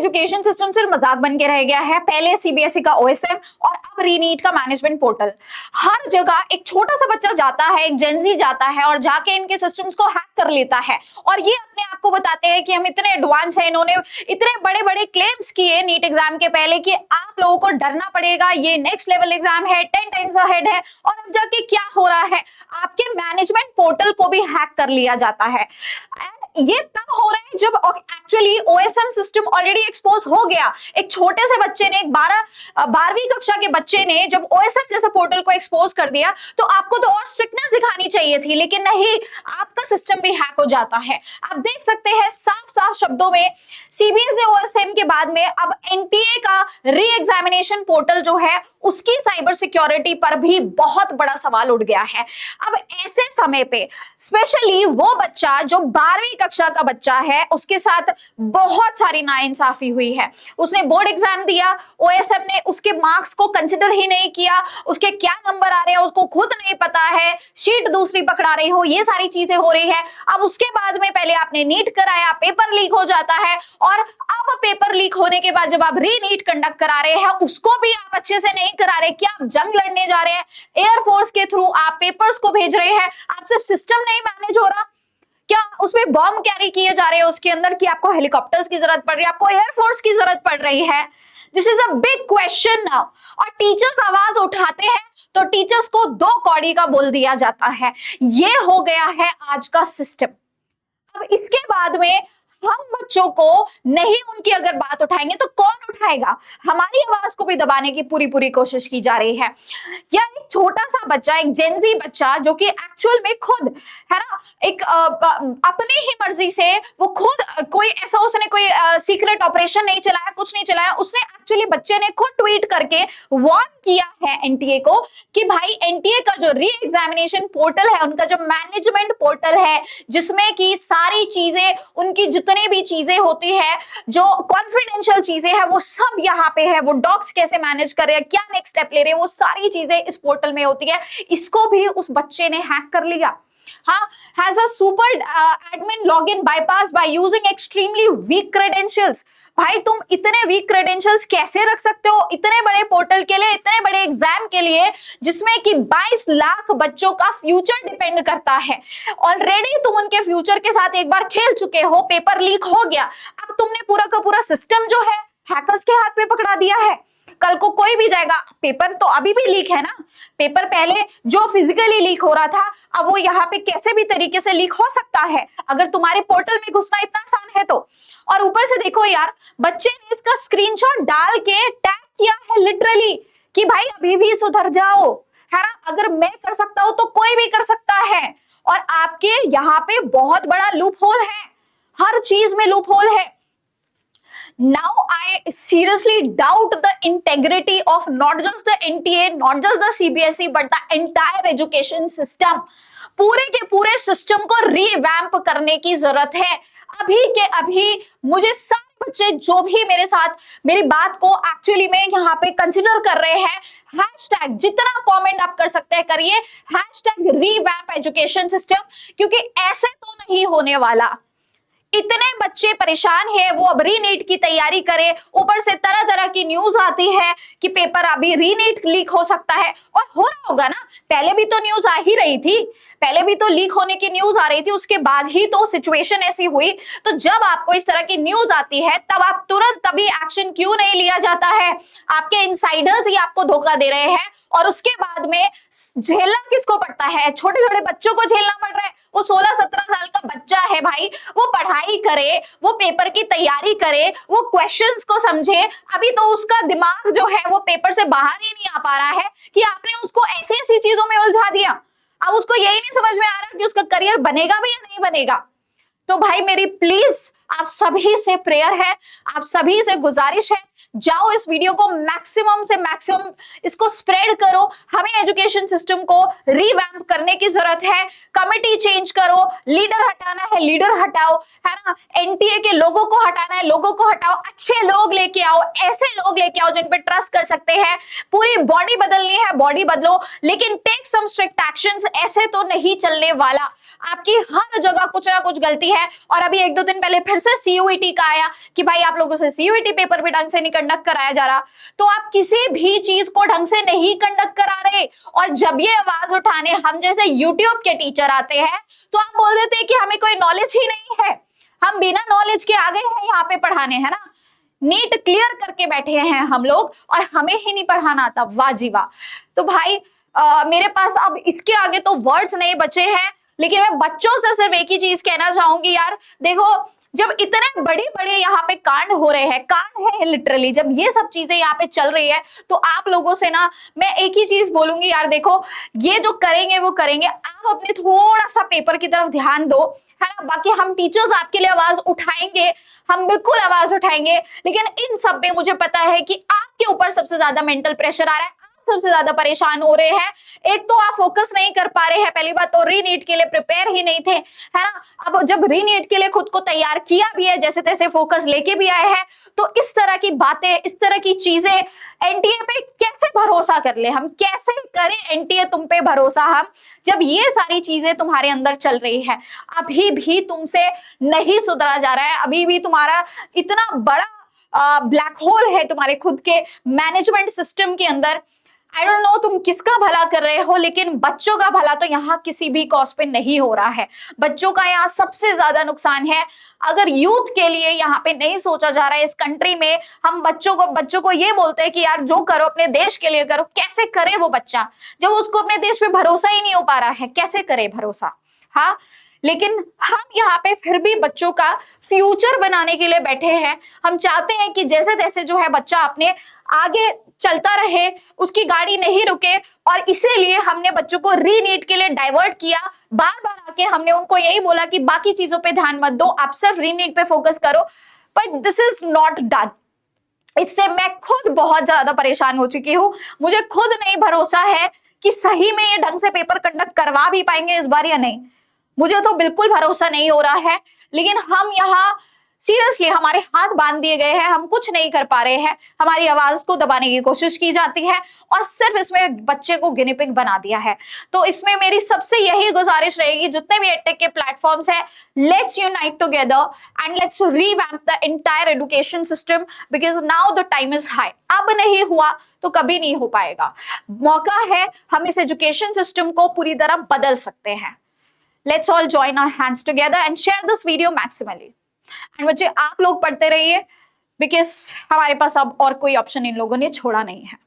Education system सिर्फ मजाक बन के रह गया है। पहले सीबीएसई का ओएसएम और अब रीनीट का मैनेजमेंट पोर्टल। हर जगह एक छोटा सा बच्चा जाता है, एक जेनजी जाता है और जाके इनके सिस्टम्स को हैक कर लेता है और ये अपने आप को बताते हैं कि हम इतने एडवांस हैं। इन्होंने इतने बड़े बड़े क्लेम्स किए नीट एग्जाम के पहले कि आप लोगों को डरना पड़ेगा, ये नेक्स्ट लेवल एग्जाम है, 10 टाइम्स अहेड है। और अब जाके क्या हो रहा है, आपके मैनेजमेंट पोर्टल को भी हैक कर लिया जाता है। ये तब हो रहा है जब actually OSM system already expose हो गया। एक छोटे से बच्चे ने, एक 12वीं कक्षा के बच्चे ने जब ओएसएम जैसे पोर्टल को एक्सपोज कर दिया तो आपको तो और स्ट्रिक्टनेस दिखानी चाहिए थी, लेकिन नहीं, आपका सिस्टम भी हैक हो जाता है। आप देख सकते हैं साफ साफ शब्दों में सीबीएसई ओएसएम के बाद में अब एनटीए का री एग्जामिनेशन पोर्टल जो है उसकी साइबर सिक्योरिटी पर भी बहुत बड़ा सवाल उठ गया है। अब ऐसे समय पे स्पेशली वो बच्चा जो 12वीं कक्षा का बच्चा है, उसके साथ बहुत सारी नाइंसाफी हुई है। उसने बोर्ड एग्जाम दिया, ओएसएम ने उसके मार्क्स को कंसिडर ही नहीं किया, उसके क्या नंबर आ रहे हैं उसको खुद नहीं पता है, शीट दूसरी पकड़ा रही हो, ये सारी चीजें हो रही है। अब उसके बाद में पहले आपने नीट कराया, पेपर लीक हो जाता है और अब पेपर लीक होने के बाद जब आप री नीट कंडक्ट करा रहे हैं उसको भी आप अच्छे से नहीं करा रहे। क्या आप जंग लड़ने जा रहे हैं? एयरफोर्स के थ्रू आप पेपर्स को भेज रहे हैं, आपसे सिस्टम नहीं मैनेज हो रहा? क्या उसमें बॉम्ब कैरी किए जा रहे हैं उसके अंदर कि आपको हेलीकॉप्टर्स की जरूरत पड़ रही है, आपको एयरफोर्स की जरूरत पड़ रही है? This is a big question now. और टीचर्स आवाज उठाते हैं तो टीचर्स को 2 कौड़ी का बोल दिया जाता है। ये हो गया है आज का सिस्टम। अब इसके बाद में हम बच्चों को नहीं, उनकी अगर बात उठाएंगे तो कौन उठाएगा? हमारी आवाज को भी दबाने की पूरी कोशिश की जा रही है। या एक छोटा सा बच्चा, एक जेनजी बच्चा जो कि एक्चुअल में खुद है ना, एक अपनी ही मर्जी से वो खुद कोई ऐसा, उसने कोई सीक्रेट ऑपरेशन नहीं चलाया, कुछ नहीं चलाया। उसने एक्चुअली, बच्चे ने खुद ट्वीट करके वार्न किया है एनटीए को कि भाई एनटीए का जो री एग्जामिनेशन पोर्टल है, उनका जो मैनेजमेंट पोर्टल है जिसमें कि सारी चीजें, उनकी जितनी भी चीजें होती है, जो कॉन्फिडेंशियल चीजें हैं, वो सब यहाँ पे है। वो डॉक्स कैसे मैनेज कर रहे हैं, क्या नेक्स्ट स्टेप ले रहे हैं, वो सारी चीजें इस पोर्टल में होती है। इसको भी उस बच्चे ने हैक कर लिया। हाँ, has a super admin login bypass by using extremely weak credentials। भाई तुम इतने वीक क्रेडेंशियल्स कैसे रख सकते हो इतने बड़े पोर्टल के लिए, इतने बड़े एग्जाम के लिए जिसमें कि 22 लाख बच्चों का फ्यूचर डिपेंड करता है। ऑलरेडी तुम उनके फ्यूचर के साथ एक बार खेल चुके हो, पेपर लीक हो गया, अब तुमने पूरा का पूरा सिस्टम जो है हैकर्स के हाथ में पकड़ा दिया है। कल को कोई भी जाएगा, पेपर तो अभी भी लीक है ना, पेपर पहले जो फिजिकली लीक हो रहा था अब वो यहाँ पे कैसे भी तरीके से लीक हो सकता है अगर तुम्हारे पोर्टल में घुसना इतना आसान है तो। और ऊपर से देखो यार, बच्चे ने इसका स्क्रीनशॉट डाल के टैग किया है लिटरली कि भाई अभी भी सुधर जाओ, है ना, अगर मैं कर सकता हूं तो कोई भी कर सकता है। और आपके यहाँ पे बहुत बड़ा लूप होल है, हर चीज में लूप होल है। Now I seriously doubt the integrity of not just the NTA, not just the CBSE, but the entire education system। पूरे के पूरे सिस्टम को रिवैम्प करने की जरूरत है। अभी के अभी मुझे सारे बच्चे जो भी मेरे साथ मेरी बात को एक्चुअली में यहाँ पे कंसिडर कर रहे हैं, हैशटैग जितना कमेंट आप कर सकते हैं करिए, हैशटैग रिवैम्प एजुकेशन सिस्टम, क्योंकि ऐसे तो नहीं होने वाला। इतने बच्चे परेशान हैं, वो अब रीनीट की तैयारी करें, ऊपर से तरह तरह की न्यूज आती है कि पेपर अभी रीनीट लीक हो सकता है। और हो रहा होगा ना, पहले भी तो न्यूज आ ही रही थी, पहले भी तो लीक होने की न्यूज आ रही थी, उसके बाद ही तो सिचुएशन ऐसी हुई। तो जब आपको इस तरह की न्यूज आती है तब आप तुरंत तभी एक्शन क्यों नहीं लिया जाता है? आपके इनसाइडर्स ही आपको धोखा दे रहे हैं और उसके बाद में झेलना किसको पड़ता है? छोटे छोटे बच्चों को झेलना पड़ रहा है। वो 16-17 साल का बच्चा है भाई, वो पढ़ाई करे, वो पेपर की तैयारी करे, वो क्वेश्चंस को समझे। अभी तो उसका दिमाग जो है वो पेपर से बाहर ही नहीं आ पा रहा है कि आपने उसको ऐसी ऐसी चीजों में उलझा दिया। अब उसको यही नहीं समझ में आ रहा कि उसका करियर बनेगा भी या नहीं बनेगा। तो भाई मेरी प्लीज आप सभी से प्रेयर है, आप सभी से गुजारिश है, जाओ इस वीडियो को मैक्सिमम से मैक्सिमम इसको स्प्रेड करो। हमें एजुकेशन सिस्टम को रिवैम्प करने की जरूरत है। कमिटी चेंज करो, लीडर हटाना है लीडर हटाओ, है ना, एनटीए के लोगों को हटाना है लोगों को हटाओ, अच्छे लोग लेके आओ, ऐसे लोग लेके आओ जिन पे ट्रस्ट कर सकते हैं। पूरी बॉडी बदलनी है, बॉडी बदलो, लेकिन टेक सम स्ट्रिक्ट एक्शंस। ऐसे तो नहीं चलने वाला, आपकी हर जगह कुछ ना कुछ गलती है। और अभी 1-2 दिन पहले फिर से सीयूईटी का आया कि भाई आप लोगों से सीयूईटी पेपर भी ढंग से नहीं कंडक्ट कराया जा रहा, तो आप किसी भी चीज को ढंग से नहीं कंडक्ट करा रहे। और जब ये आवाज उठाने हम जैसे यूट्यूब के टीचर आते हैं तो आप बोल देते हैं कि हमें कोई नॉलेज ही नहीं है, हम बिना नॉलेज के आ गए हैं यहाँ पे पढ़ाने, है ना। नीट क्लियर करके बैठे हैं हम लोग और हमें ही नहीं पढ़ाना आता, वाह जी वाह। तो भाई मेरे पास अब इसके आगे तो वर्ड्स नहीं बचे हैं, लेकिन मैं बच्चों से सिर्फ एक ही चीज कहना चाहूंगी, यार देखो जब इतने बड़े बड़े यहाँ पे कांड हो रहे हैं, कांड है लिटरली, जब ये सब चीजें यहाँ पे चल रही है तो आप लोगों से ना मैं एक ही चीज बोलूंगी, यार देखो ये जो करेंगे वो करेंगे, आप अपने थोड़ा सा पेपर की तरफ ध्यान दो, है ना। बाकी हम टीचर्स आपके लिए आवाज उठाएंगे, हम बिल्कुल आवाज उठाएंगे, लेकिन इन सब में मुझे पता है कि आपके ऊपर सबसे ज्यादा मेंटल प्रेशर आ रहा है, सबसे ज्यादा परेशान हो रहे हैं। एक तो आप फोकस नहीं कर पा रहे हैं, पहली बात तो रीनीट के लिए प्रिपेयर ही नहीं थे, है ना। अब जब रीनीट के लिए खुद को तैयार किया भी है, जैसे तैसे फोकस लेके भी आए हैं, तो इस तरह की बातें, इस तरह की चीजें एनटीए पे कैसे भरोसा कर ले हम, कैसे करें एनटीए तुम पे भरोसा हम, जब ये सारी चीजें तुम्हारे अंदर चल रही है। अभी भी तुमसे नहीं सुधरा जा रहा है, अभी भी तुम्हारा इतना बड़ा ब्लैक होल है तुम्हारे खुद के मैनेजमेंट सिस्टम के अंदर। आई डोंट नो तुम किसका भला कर रहे हो, लेकिन बच्चों का भला तो यहाँ किसी भी कॉस्ट पे नहीं हो रहा है। बच्चों का यहाँ सबसे ज्यादा नुकसान है। अगर यूथ के लिए यहाँ पे नहीं सोचा जा रहा है इस कंट्री में, हम बच्चों को ये बोलते हैं कि यार जो करो अपने देश के लिए करो। कैसे करे वो बच्चा जब उसको अपने देश पे भरोसा ही नहीं हो पा रहा है, कैसे करे भरोसा। हाँ, लेकिन हम यहाँ पे फिर भी बच्चों का फ्यूचर बनाने के लिए बैठे हैं। हम चाहते हैं कि जैसे तैसे जो है बच्चा अपने आगे चलता रहे, उसकी गाड़ी नहीं रुके, और इसीलिए हमने बच्चों को रीनीट के लिए डाइवर्ट किया। बार बार आके हमने उनको यही बोला कि बाकी चीजों पे ध्यान मत दो, आप सिर्फ रीनीट पे फोकस करो, but this is not done. इससे मैं खुद बहुत ज्यादा परेशान हो चुकी हूँ। मुझे खुद नहीं भरोसा है कि सही में ये ढंग से पेपर कंडक्ट करवा भी पाएंगे इस बार या नहीं। मुझे तो बिल्कुल भरोसा नहीं हो रहा है, लेकिन हम यहाँ सीरियसली हमारे हाथ बांध दिए गए हैं, हम कुछ नहीं कर पा रहे हैं। हमारी आवाज को दबाने की कोशिश की जाती है और सिर्फ इसमें बच्चे को गिनी पिग बना दिया है। तो इसमें मेरी सबसे यही गुजारिश रहेगी, जितने भी एडटेक के प्लेटफॉर्म्स हैं, let's unite together and let's revamp the entire education system, because now the time is high. अब नहीं हुआ तो कभी नहीं हो पाएगा। मौका है, हम इस एजुकेशन सिस्टम को पूरी तरह बदल सकते हैं। Let's all join our hands together and share this video maximally. And बच्चे आप लोग पढ़ते रहिए, बिकॉज हमारे पास अब और कोई ऑप्शन इन लोगों ने छोड़ा नहीं है।